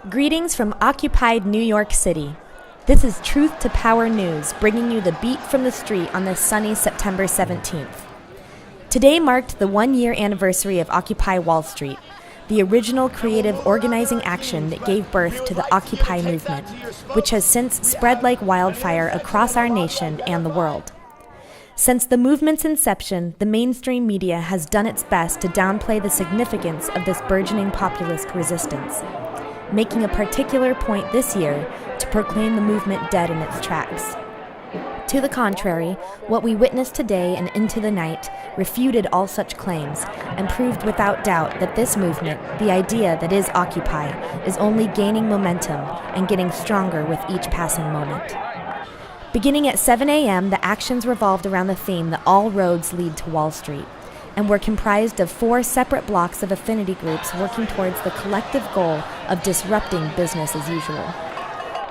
Greetings from occupied New York City. This is Truth to Power News, bringing you the beat from the street on this sunny September 17th. Today marked the one-year anniversary of Occupy Wall Street, the original creative organizing action that gave birth to the Occupy movement, which has since spread like wildfire across our nation and the world. Since the movement's inception, the mainstream media has done its best to downplay the significance of this burgeoning populist resistance, making a particular point this year to proclaim the movement dead in its tracks. To the contrary, what we witnessed today and into the night refuted all such claims and proved without doubt that this movement, the idea that is Occupy, is only gaining momentum and getting stronger with each passing moment. Beginning at 7 a.m., the actions revolved around the theme that all roads lead to Wall Street, and were comprised of 4 separate blocks of affinity groups working towards the collective goal of disrupting business as usual.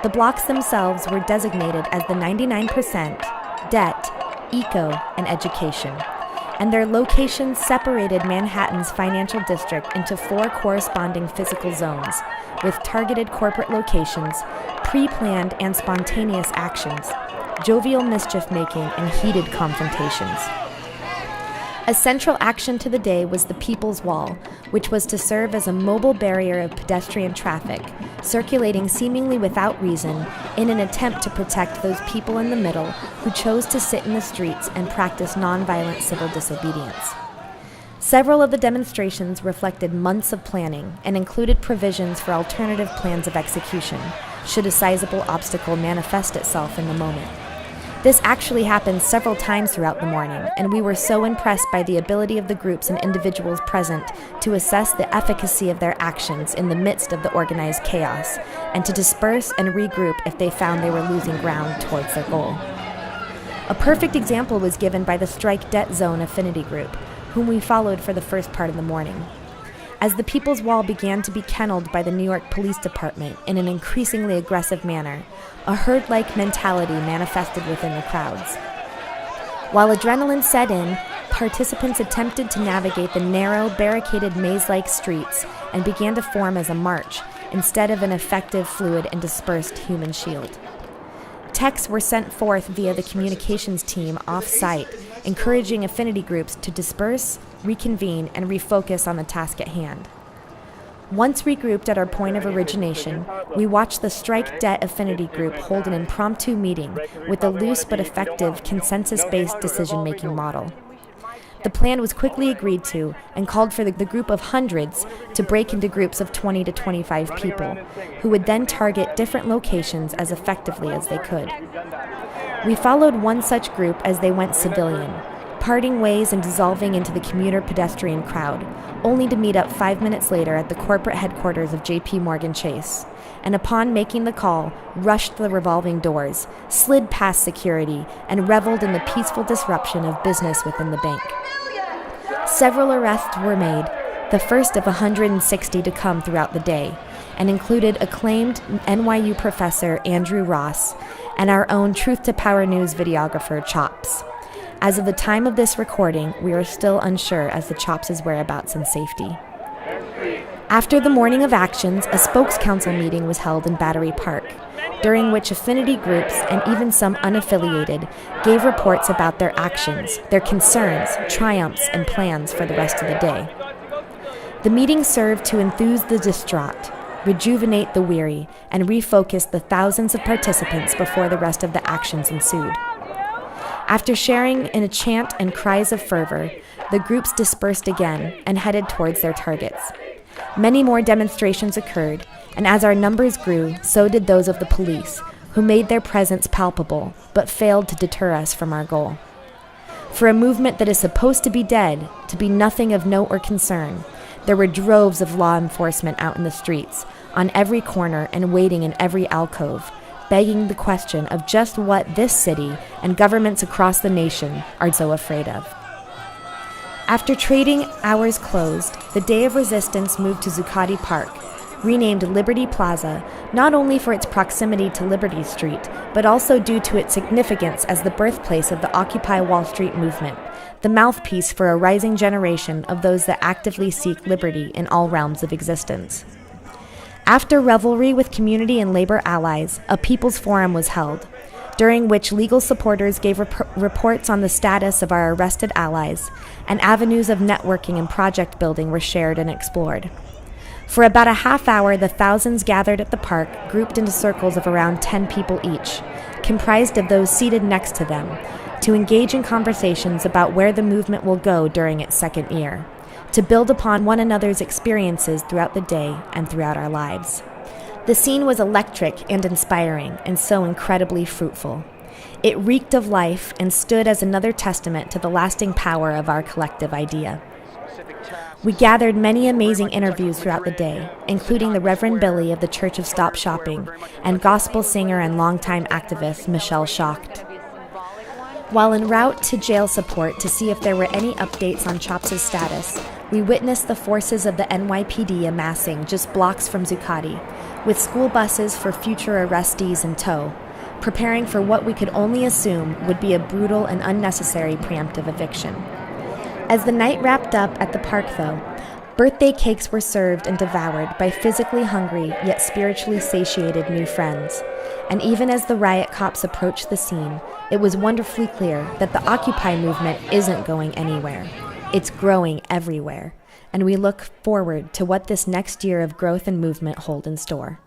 The blocks themselves were designated as the 99%, Debt, Eco, and Education, and their locations separated Manhattan's financial district into 4 corresponding physical zones, with targeted corporate locations, pre-planned and spontaneous actions, jovial mischief-making, and heated confrontations. A central action to the day was the People's Wall, which was to serve as a mobile barrier of pedestrian traffic, circulating seemingly without reason in an attempt to protect those people in the middle who chose to sit in the streets and practice nonviolent civil disobedience. Several of the demonstrations reflected months of planning and included provisions for alternative plans of execution, should a sizable obstacle manifest itself in the moment. This actually happened several times throughout the morning, and we were so impressed by the ability of the groups and individuals present to assess the efficacy of their actions in the midst of the organized chaos, and to disperse and regroup if they found they were losing ground towards their goal. A perfect example was given by the Strike Debt Zone affinity group, whom we followed for the first part of the morning. As the People's Wall began to be kennelled by the New York Police Department in an increasingly aggressive manner, a herd-like mentality manifested within the crowds. While adrenaline set in, participants attempted to navigate the narrow, barricaded maze-like streets and began to form as a march, instead of an effective, fluid, and dispersed human shield. Texts were sent forth via the communications team off-site, encouraging affinity groups to disperse, reconvene, and refocus on the task at hand. Once regrouped at our point of origination, we watched the Strike Debt affinity group hold an impromptu meeting with a loose but effective consensus-based decision-making model. The plan was quickly agreed to and called for the group of hundreds to break into groups of 20 to 25 people, who would then target different locations as effectively as they could. We followed one such group as they went civilian, parting ways and dissolving into the commuter pedestrian crowd, only to meet up 5 minutes later at the corporate headquarters of J.P. Morgan Chase, and upon making the call, rushed the revolving doors, slid past security, and reveled in the peaceful disruption of business within the bank. Several arrests were made, the first of 160 to come throughout the day, and included acclaimed NYU professor Andrew Ross and our own Truth to Power News videographer, Chops. As of the time of this recording, we are still unsure as to Chops' whereabouts and safety. After the morning of actions, a spokes council meeting was held in Battery Park, during which affinity groups and even some unaffiliated gave reports about their actions, their concerns, triumphs, and plans for the rest of the day. The meeting served to enthuse the distraught, rejuvenate the weary, and refocus the thousands of participants before the rest of the actions ensued. After sharing in a chant and cries of fervor, the groups dispersed again and headed towards their targets. Many more demonstrations occurred, and as our numbers grew, so did those of the police, who made their presence palpable, but failed to deter us from our goal. For a movement that is supposed to be dead, to be nothing of note or concern, there were droves of law enforcement out in the streets, on every corner and waiting in every alcove, begging the question of just what this city and governments across the nation are so afraid of. After trading hours closed, the day of resistance moved to Zuccotti Park, renamed Liberty Plaza, not only for its proximity to Liberty Street, but also due to its significance as the birthplace of the Occupy Wall Street movement, the mouthpiece for a rising generation of those that actively seek liberty in all realms of existence. After revelry with community and labor allies, a people's forum was held, during which legal supporters gave reports on the status of our arrested allies, and avenues of networking and project building were shared and explored. For about a half hour, the thousands gathered at the park, grouped into circles of around 10 people each, comprised of those seated next to them, to engage in conversations about where the movement will go during its second year, to build upon one another's experiences throughout the day and throughout our lives. The scene was electric and inspiring, and so incredibly fruitful. It reeked of life and stood as another testament to the lasting power of our collective idea. We gathered many amazing interviews throughout the day, including the Reverend Billy of the Church of Stop Shopping and gospel singer and longtime activist Michelle Schacht. While en route to jail support to see if there were any updates on Chops' status, we witnessed the forces of the NYPD amassing just blocks from Zuccotti, with school buses for future arrestees in tow, preparing for what we could only assume would be a brutal and unnecessary preemptive eviction. As the night wrapped up at the park, though, birthday cakes were served and devoured by physically hungry yet spiritually satiated new friends. And even as the riot cops approached the scene, it was wonderfully clear that the Occupy movement isn't going anywhere. It's growing everywhere, and we look forward to what this next year of growth and movement hold in store.